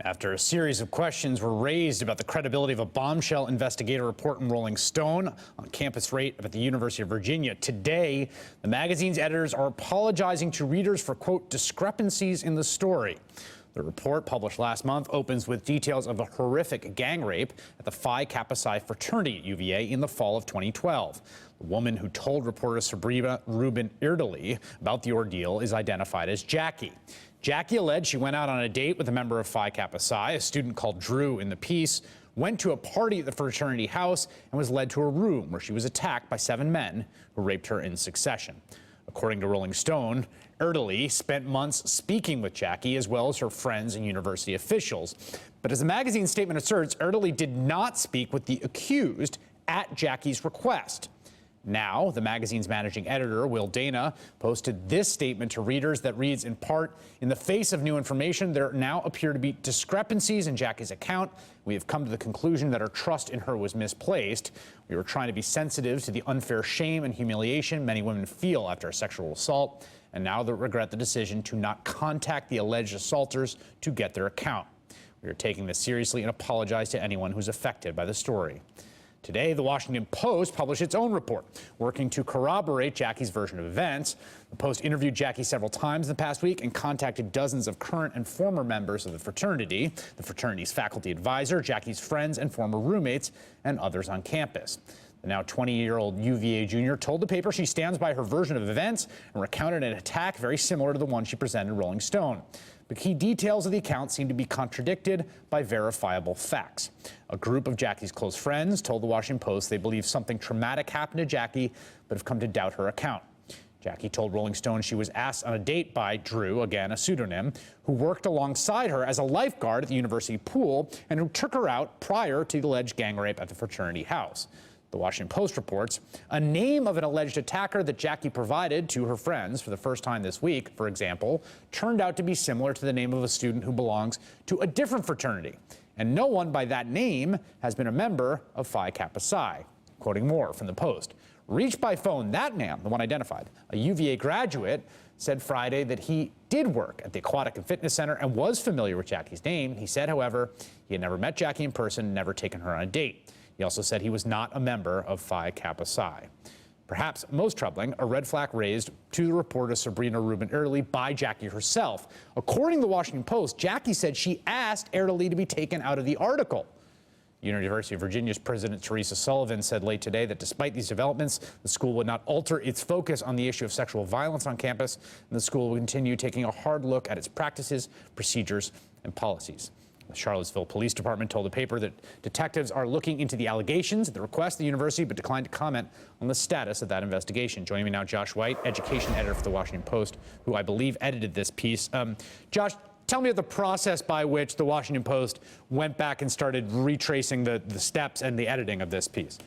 After a series of questions were raised about the credibility of a bombshell investigative report in Rolling Stone on campus rape at the University of Virginia, today the magazine's editors are apologizing to readers for, quote, discrepancies in the story. The report, published last month, opens with details of a horrific gang rape at the Phi Kappa Psi fraternity at UVA in the fall of 2012. The woman who told reporter Sabrina Rubin Erdely about the ordeal is identified as Jackie. Jackie alleged she went out on a date with a member of Phi Kappa Psi, a student called Drew in the piece, went to a party at the fraternity house, and was led to a room where she was attacked by 7 men who raped her in succession. According to Rolling Stone, Erdely spent months speaking with Jackie as well as her friends and university officials. But as the magazine's statement asserts, Erdely did not speak with the accused at Jackie's request. Now, the magazine's managing editor, Will Dana, posted this statement to readers that reads, in part, in the face of new information, there now appear to be discrepancies in Jackie's account. We have come to the conclusion that our trust in her was misplaced. We were trying to be sensitive to the unfair shame and humiliation many women feel after a sexual assault, and now they regret the decision to not contact the alleged assaulters to get their account. We are taking this seriously and apologize to anyone who's affected by the story. Today, the Washington Post published its own report, working to corroborate Jackie's version of events. The Post interviewed Jackie several times in the past week and contacted dozens of current and former members of the fraternity's faculty advisor, Jackie's friends and former roommates, and others on campus. The now 20-year-old UVA junior told the paper she stands by her version of events and recounted an attack very similar to the one she presented in Rolling Stone. The key details of the account seem to be contradicted by verifiable facts. A group of Jackie's close friends told the Washington Post they believe something traumatic happened to Jackie, but have come to doubt her account. Jackie told Rolling Stone she was asked on a date by Drew, again a pseudonym, who worked alongside her as a lifeguard at the university pool and who took her out prior to the alleged gang rape at the fraternity house. The Washington Post reports a name of an alleged attacker that Jackie provided to her friends for the first time this week, for example, turned out to be similar to the name of a student who belongs to a different fraternity. And no one by that name has been a member of Phi Kappa Psi. Quoting more from the Post. Reached by phone, that man, the one identified, a UVA graduate, said Friday that he did work at the Aquatic and Fitness Center and was familiar with Jackie's name. He said, however, he had never met Jackie in person, never taken her on a date. He also said he was not a member of Phi Kappa Psi. Perhaps most troubling, a red flag raised to the reporter Sabrina Rubin Erdely by Jackie herself. According to the Washington Post, Jackie said she asked Erdely to be taken out of the article. University of Virginia's President Teresa Sullivan said late today that despite these developments, the school would not alter its focus on the issue of sexual violence on campus, and the school will continue taking a hard look at its practices, procedures, and policies. The Charlottesville Police Department told the paper that detectives are looking into the allegations at the request of the university, but declined to comment on the status of that investigation. Joining me now, Josh White, education editor for the Washington Post, who I believe edited this piece. Josh, tell me the process by which the Washington Post went back and started retracing the steps and the editing of this piece.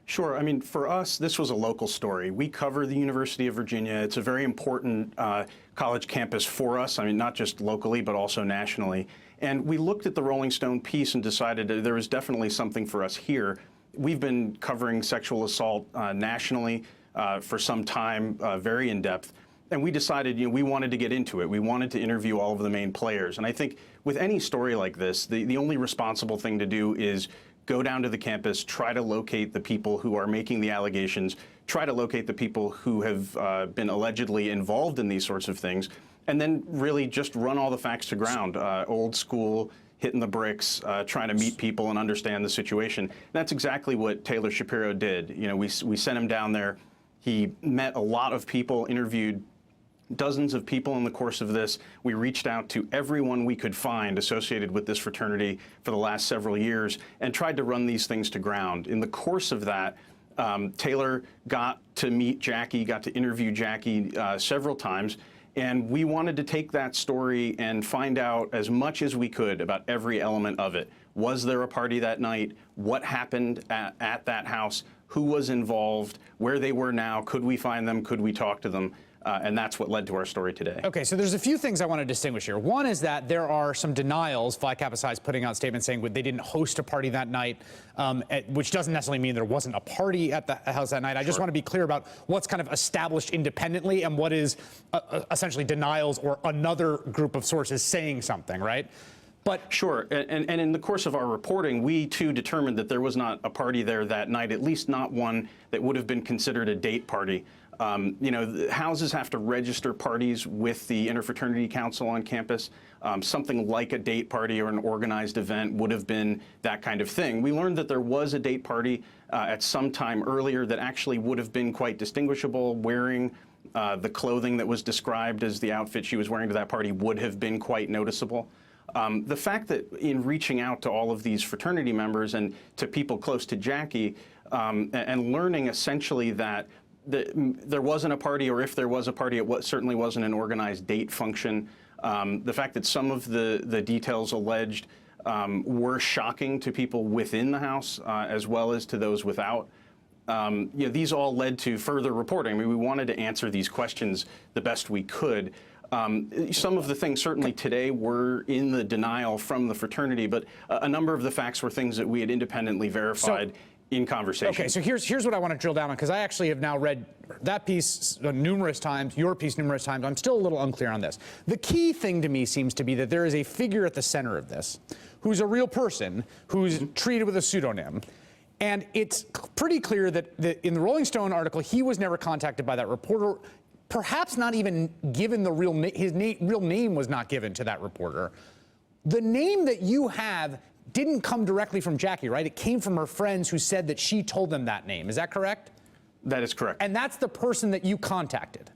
Sure. I mean, for us, this was a local story. We cover the University of Virginia. It's a very important college campus for us. I mean, not just locally, but also nationally. And we looked at the Rolling Stone piece and decided that there was definitely something for us here. We've been covering sexual assault nationally for some time, very in depth. And we decided, we wanted to get into it. We wanted to interview all of the main players. And I think with any story like this, the only responsible thing to do is go down to the campus, try to locate the people who are making the allegations, try to locate the people who have been allegedly involved in these sorts of things, and then really just run all the facts to ground, old school, hitting the bricks, trying to meet people and understand the situation. And that's exactly what Taylor Shapiro did. We sent him down there. He met a lot of people, interviewed dozens of people in the course of this. We reached out to everyone we could find associated with this fraternity for the last several years and tried to run these things to ground. In the course of that, Taylor got to meet Jackie, got to interview Jackie several times, and we wanted to take that story and find out as much as we could about every element of it. Was there a party that night? What happened at that house? Who was involved? Where they were now? Could we find them? Could we talk to them? And that's what led to our story today. Okay, so there's a few things I want to distinguish here. One is that there are some denials. Phi Kappa Psi is putting out statements saying they didn't host a party that night, which doesn't necessarily mean there wasn't a party at the house that night. I just want to be clear about what's kind of established independently and what is essentially denials or another group of sources saying something, right? But sure, and in the course of our reporting, we too determined that there was not a party there that night, at least not one that would have been considered a date party. You know, the houses have to register parties with the Interfraternity Council on campus. Something like a date party or an organized event would have been that kind of thing. We learned that there was a date party at some time earlier that actually would have been quite distinguishable. Wearing the clothing that was described as the outfit she was wearing to that party would have been quite noticeable. The fact that in reaching out to all of these fraternity members and to people close to Jackie and learning essentially that there wasn't a party, or if there was a party, it certainly wasn't an organized date function. The fact that some of the details alleged were shocking to people within the house as well as to those without. You know, these all led to further reporting. I mean, we wanted to answer these questions the best we could. Some of the things certainly today were in the denial from the fraternity, but a number of the facts were things that we had independently verified in conversation. Okay, so here's what I want to drill down on, because I actually have now read that piece numerous times, your piece numerous times. I'm still a little unclear on this. The key thing to me seems to be that there is a figure at the center of this who's a real person who's treated with a pseudonym. And it's pretty clear that in the Rolling Stone article, he was never contacted by that reporter, perhaps not even given the real name. His real name was not given to that reporter. The name that you have didn't come directly from Jackie, right? It came from her friends who said that she told them that name. Is that correct? That is correct. And that's the person that you contacted.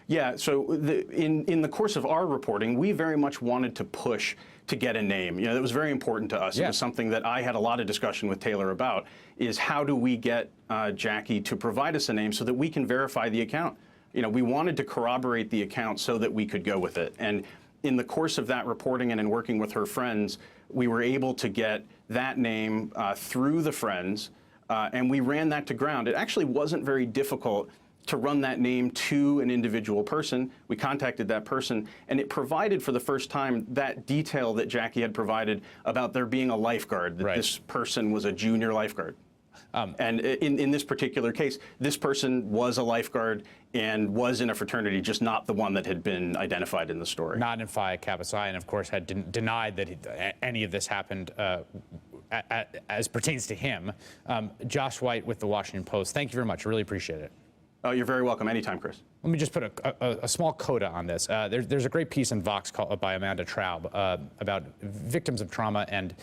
Yeah, so in the course of our reporting, we very much wanted to push to get a name. You know, that was very important to us. Yeah. It was something that I had a lot of discussion with Taylor about, is how do we get Jackie to provide us a name so that we can verify the account? You know, we wanted to corroborate the account so that we could go with it. And in the course of that reporting and in working with her friends, we were able to get that name through the friends, and we ran that to ground. It actually wasn't very difficult to run that name to an individual person. We contacted that person, and it provided for the first time that detail that Jackie had provided about there being a lifeguard, that this person was a junior lifeguard. And in this particular case, this person was a lifeguard and was in a fraternity, just not the one that had been identified in the story. Not in Phi Kappa Psi, and of course had denied that any of this happened as pertains to him. Josh White with the Washington Post, thank you very much. I really appreciate it. Oh, you're very welcome. Anytime, Chris. Let me just put a small coda on this. There's a great piece in Vox by Amanda Traub about victims of trauma and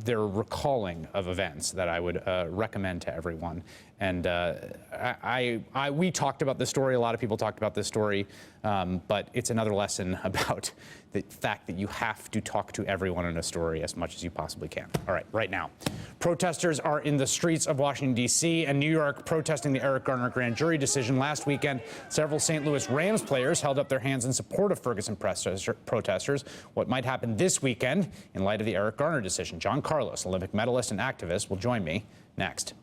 their recalling of events that I would recommend to everyone. And we talked about this story. A lot of people talked about this story, but it's another lesson about the fact that you have to talk to everyone in a story as much as you possibly can. All right, right now, protesters are in the streets of Washington, D.C. and New York protesting the Eric Garner grand jury decision. Last weekend, several St. Louis Rams players held up their hands in support of Ferguson protesters. What might happen this weekend in light of the Eric Garner decision? John Carlos, Olympic medalist and activist, will join me next.